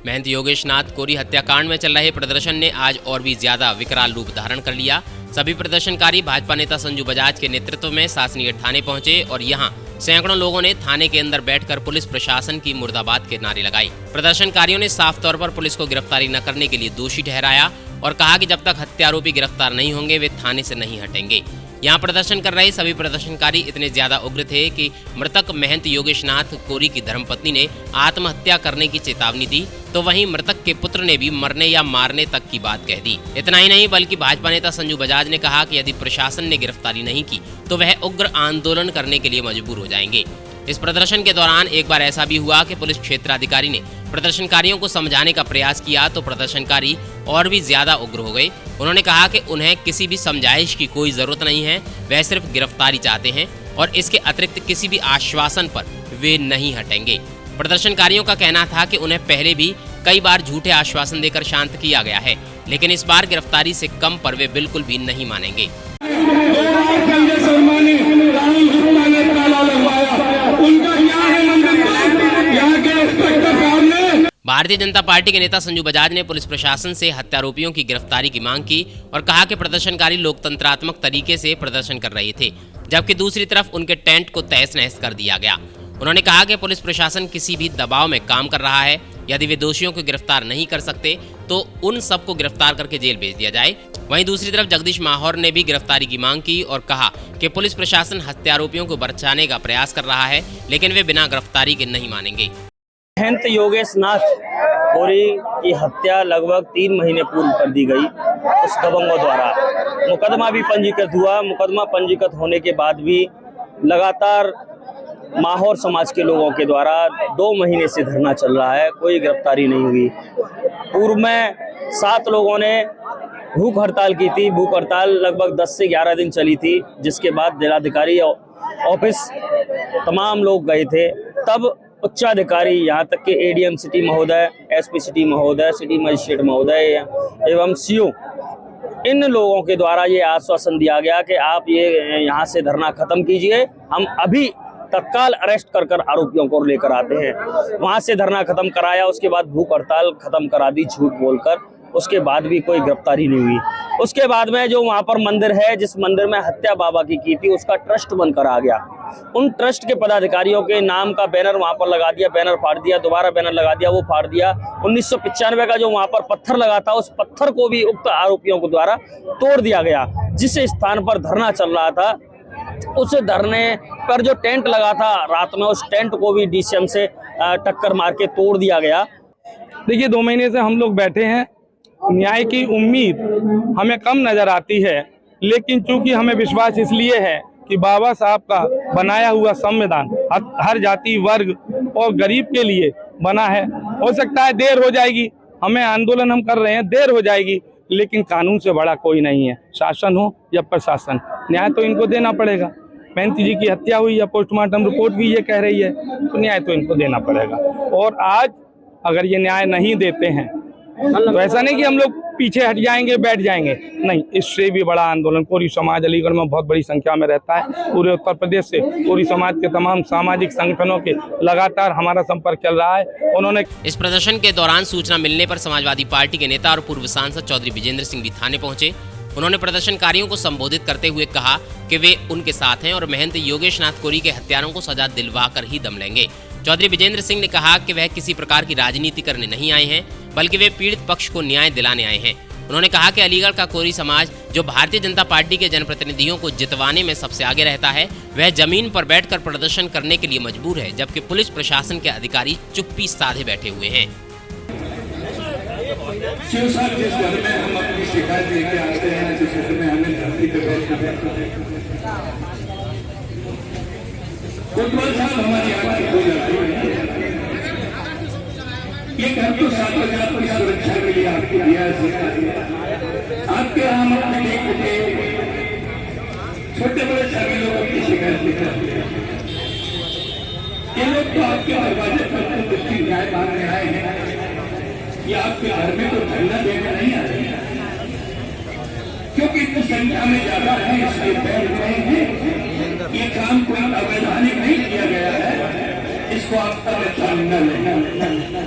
महंत योगेश नाथ कोरी हत्याकांड में चल रहे प्रदर्शन ने आज और भी ज्यादा विकराल रूप धारण कर लिया। सभी प्रदर्शनकारी भाजपा नेता संजू बजाज के नेतृत्व में शासकीय थाने पहुंचे और यहां सैकड़ों लोगों ने थाने के अंदर बैठकर पुलिस प्रशासन की मुर्दाबाद के नारे लगाए। प्रदर्शनकारियों ने साफ तौर पर पुलिस को गिरफ्तारी न करने के लिए दोषी ठहराया और कहा कि जब तक हत्यारोपी गिरफ्तार नहीं होंगे वे थाने से नहीं हटेंगे। यहाँ प्रदर्शन कर रहे सभी प्रदर्शनकारी इतने ज्यादा उग्र थे कि मृतक महंत योगेश नाथ कोरी की धर्मपत्नी ने आत्महत्या करने की चेतावनी दी, तो वहीं मृतक के पुत्र ने भी मरने या मारने तक की बात कह दी। इतना ही नहीं बल्कि भाजपा नेता संजू बजाज ने कहा कि यदि प्रशासन ने गिरफ्तारी नहीं की तो वह उग्र आंदोलन करने के लिए मजबूर हो जाएंगे। इस प्रदर्शन के दौरान एक बार ऐसा भी हुआ कि पुलिस क्षेत्राधिकारी ने प्रदर्शनकारियों को समझाने का प्रयास किया तो प्रदर्शनकारी और भी ज्यादा उग्र हो गए। उन्होंने कहा कि उन्हें किसी भी समझाइश की कोई जरूरत नहीं है, वह सिर्फ गिरफ्तारी चाहते हैं और इसके अतिरिक्त किसी भी आश्वासन पर वे नहीं हटेंगे। प्रदर्शनकारियों का कहना था कि उन्हें पहले भी कई बार झूठे आश्वासन देकर शांत किया गया है, लेकिन इस बार गिरफ्तारी से कम पर वे बिल्कुल भी नहीं मानेंगे। भारतीय जनता पार्टी के नेता संजू बजाज ने पुलिस प्रशासन से हत्यारोपियों की गिरफ्तारी की मांग की और कहा कि प्रदर्शनकारी लोकतंत्रात्मक तरीके से प्रदर्शन कर रहे थे, जबकि दूसरी तरफ उनके टेंट को तहस नहस कर दिया गया। उन्होंने कहा कि पुलिस प्रशासन किसी भी दबाव में काम कर रहा है। यदि वे दोषियों को गिरफ्तार नहीं कर सकते तो उन सबको गिरफ्तार करके जेल भेज दिया जाए। वहीं दूसरी तरफ जगदीश माहौर ने भी गिरफ्तारी की मांग की और कहा कि पुलिस प्रशासन हत्यारोपियों को बचाने का प्रयास कर रहा है, लेकिन वे बिना गिरफ्तारी के नहीं मानेंगे। महंत योगेश नाथ कोरी की हत्या लगभग 3 महीने पूर्व कर दी गई उस दबंगों द्वारा। मुकदमा भी पंजीकृत हुआ। मुकदमा पंजीकृत होने के बाद भी लगातार माहौर समाज के लोगों के द्वारा 2 महीने से धरना चल रहा है, कोई गिरफ्तारी नहीं हुई। पूर्व में 7 लोगों ने भूख हड़ताल की थी। भूख हड़ताल लगभग 10 से 11 दिन चली थी, जिसके बाद जिलाधिकारी ऑफिस तमाम लोग गए थे। तब उच्चाधिकारी यहाँ तक के एडीएम सिटी महोदय, एसपी सिटी महोदय, सिटी मजिस्ट्रेट महोदय एवं सीओ, इन लोगों के द्वारा ये आश्वासन दिया गया कि आप ये यहाँ से धरना खत्म कीजिए, हम अभी तत्काल अरेस्ट कर आरोपियों को लेकर आते हैं। वहाँ से धरना खत्म कराया, उसके बाद भूख हड़ताल खत्म करा दी झूठ बोलकर। उसके बाद भी कोई गिरफ्तारी नहीं हुई। उसके बाद में जो वहाँ पर मंदिर है, जिस मंदिर में हत्या बाबा की थी, उसका ट्रस्ट बनकर आ गया। उन ट्रस्ट के पदाधिकारियों के नाम का बैनर वहाँ पर लगा दिया, बैनर फाड़ दिया, दोबारा बैनर लगा दिया, वो फाड़ दिया। 1995 का जो वहाँ पर पत्थर लगा था, उस पत्थर को भी उक्त आरोपियों के द्वारा तोड़ दिया गया। जिस स्थान पर धरना चल रहा था, उस धरने पर जो टेंट लगा था रात में, उस टेंट को भी डीसीएम से टक्कर मार के तोड़ दिया गया। देखिए, 2 महीने से हम लोग बैठे हैं। न्याय की उम्मीद हमें कम नजर आती है, लेकिन चूंकि हमें विश्वास इसलिए है कि बाबा साहब का बनाया हुआ संविधान हर जाति, वर्ग और गरीब के लिए बना है। हो सकता है देर हो जाएगी, हमें आंदोलन हम कर रहे हैं, देर हो जाएगी, लेकिन कानून से बड़ा कोई नहीं है। शासन हो या प्रशासन, न्याय तो इनको देना पड़ेगा। महंत जी की हत्या हुई है, पोस्टमार्टम रिपोर्ट भी ये कह रही है, तो न्याय तो इनको देना पड़ेगा। और आज अगर ये न्याय नहीं देते हैं तो ऐसा नहीं कि हम लोग पीछे हट जाएंगे, बैठ जाएंगे, नहीं, इससे भी बड़ा आंदोलन। कोरी समाज अलीगढ़ में बहुत बड़ी संख्या में रहता है। पूरे उत्तर प्रदेश से कोरी समाज के तमाम सामाजिक संगठनों के लगातार हमारा संपर्क चल रहा है। उन्होंने इस प्रदर्शन के दौरान सूचना मिलने पर समाजवादी पार्टी के नेता और पूर्व सांसद चौधरी विजेंद्र सिंह भी थाने पहुंचे। उन्होंने प्रदर्शनकारियों को संबोधित करते हुए कहा कि वे उनके साथ हैं और महंत योगेश नाथ कोरी के हत्यारों को सजा दिलवा कर ही दम लेंगे। चौधरी विजेंद्र सिंह ने कहा कि वह किसी प्रकार की राजनीति करने नहीं आए हैं, बल्कि वे पीड़ित पक्ष को न्याय दिलाने आए हैं। उन्होंने कहा कि अलीगढ़ का कोरी समाज, जो भारतीय जनता पार्टी के जनप्रतिनिधियों को जितवाने में सबसे आगे रहता है, वह जमीन पर बैठकर प्रदर्शन करने के लिए मजबूर है, जबकि पुलिस प्रशासन के अधिकारी चुप्पी साधे बैठे हुए हैं। जिस घर में हम अपनी शिकायत लेके आते हैं, जिस घर में हमें धरती पे हमारी आवाज हो जाती है। ये घर तो 7 बजे आपकी सुरक्षा के लिए आपको दिया है। आपके हम अपने छोटे बड़े सभी लोगों की शिकायत लेकर ये लोग तो आपके दरवाजे पर उसकी न्याय मांगने आए हैं। ये आपके घर में तो धरना देने नहीं आ रहे हैं, क्योंकि इतनी संख्या में ज्यादा है, इसलिए बैठ रहे हैं। ये काम कोई अवैधानिक नहीं किया गया है, इसको आप अवैधानिक न लेना।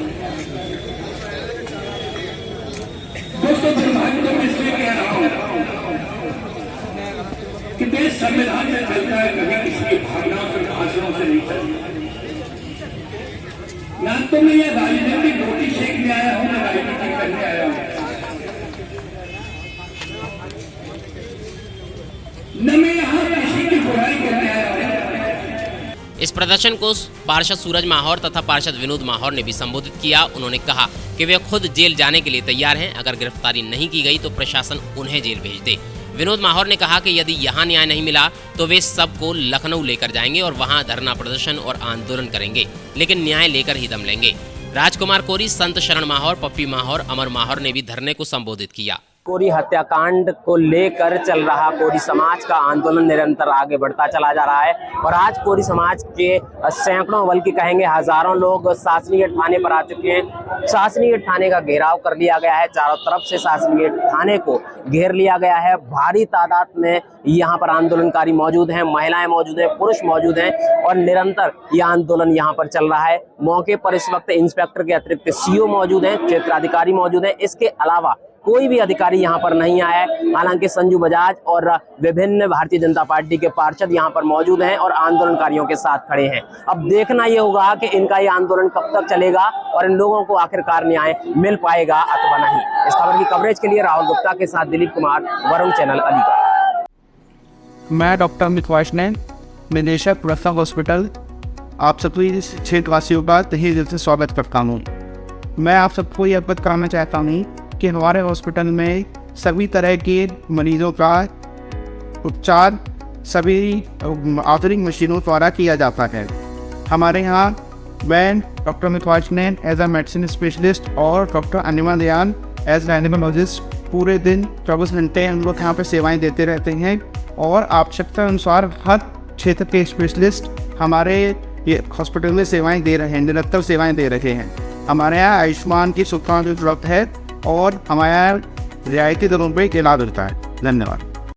संविधान में चलता है, कभी किसी की भावनाओं से भाषणों से नहीं चलता। ना तो मैं ये राजनीतिक रोटी सेकने आया हूं, ना राजनीति करने आया हूं, न मैं यहाँ किसी की बुराई करने आया हूं। इस प्रदर्शन को पार्षद सूरज माहौर तथा पार्षद विनोद माहौर ने भी संबोधित किया। उन्होंने कहा कि वे खुद जेल जाने के लिए तैयार हैं। अगर गिरफ्तारी नहीं की गई तो प्रशासन उन्हें जेल भेज दे। विनोद माहौर ने कहा कि यदि यहाँ न्याय नहीं मिला तो वे सबको लखनऊ लेकर जाएंगे और वहाँ धरना प्रदर्शन और आंदोलन करेंगे, लेकिन न्याय लेकर ही दम लेंगे। राजकुमार कोरी, संत शरण माहौर, पप्पी माहौर, अमर माहौर ने भी धरने को संबोधित किया। कोरी हत्याकांड को लेकर चल रहा कोरी समाज का आंदोलन निरंतर आगे बढ़ता चला जा रहा है और आज कोरी समाज के सैकड़ों बल्कि कहेंगे हजारों लोग शासकीय थाने पर आ चुके हैं। शासकीय थाने का घेराव कर लिया गया है, चारों तरफ से शासकीय थाने को घेर लिया गया है। भारी तादाद में यहाँ पर आंदोलनकारी मौजूद हैं, महिलाएं मौजूद हैं, पुरुष मौजूद हैं और निरंतर यह आंदोलन यहाँ पर चल रहा है। मौके पर इस वक्त इंस्पेक्टर के अतिरिक्त सीओ मौजूद हैं, क्षेत्राधिकारी मौजूद हैं। इसके अलावा कोई भी अधिकारी यहाँ पर नहीं आया है। हालांकि संजू बजाज और विभिन्न भारतीय जनता पार्टी के पार्षद यहाँ पर मौजूद हैं और आंदोलनकारियों के साथ खड़े हैं। अब देखना ये होगा कि इनका ये आंदोलन कब तक चलेगा और इन लोगों को आखिरकार न्याय मिल पाएगा अथवा नहीं। इस खबर की कवरेज के लिए राहुल गुप्ता के साथ दिलीप कुमार, वरुण चैनल, अलीगढ़। मैं डॉक्टर अमित वैष्णव, निदेशक प्रसा हॉस्पिटल, आप सभी क्षेत्रवासियों का तहे दिल से स्वागत करता हूँ। मैं आप सबको ये अवगत कराना चाहता हूँ कि हमारे हॉस्पिटल में सभी तरह के मरीजों का उपचार सभी आधुनिक मशीनों द्वारा किया जाता है। हमारे यहाँ मैं doctor Amit Vaishnav as a medicine specialist और डॉक्टर अनिमा दयान एज एनिमोलॉजिस्ट पूरे दिन 24 घंटे हम लोग यहाँ पे सेवाएं देते रहते हैं और आवश्यकता अनुसार हर क्षेत्र के स्पेशलिस्ट हमारे ये हॉस्पिटल में सेवाएं दे रहे हैं, निरंतर सेवाएं दे रहे हैं। हमारे यहाँ आयुष्मान की सुविधा उपलब्ध है और हमारे यहाँ रियायती दरों पर इलाज होता है। धन्यवाद।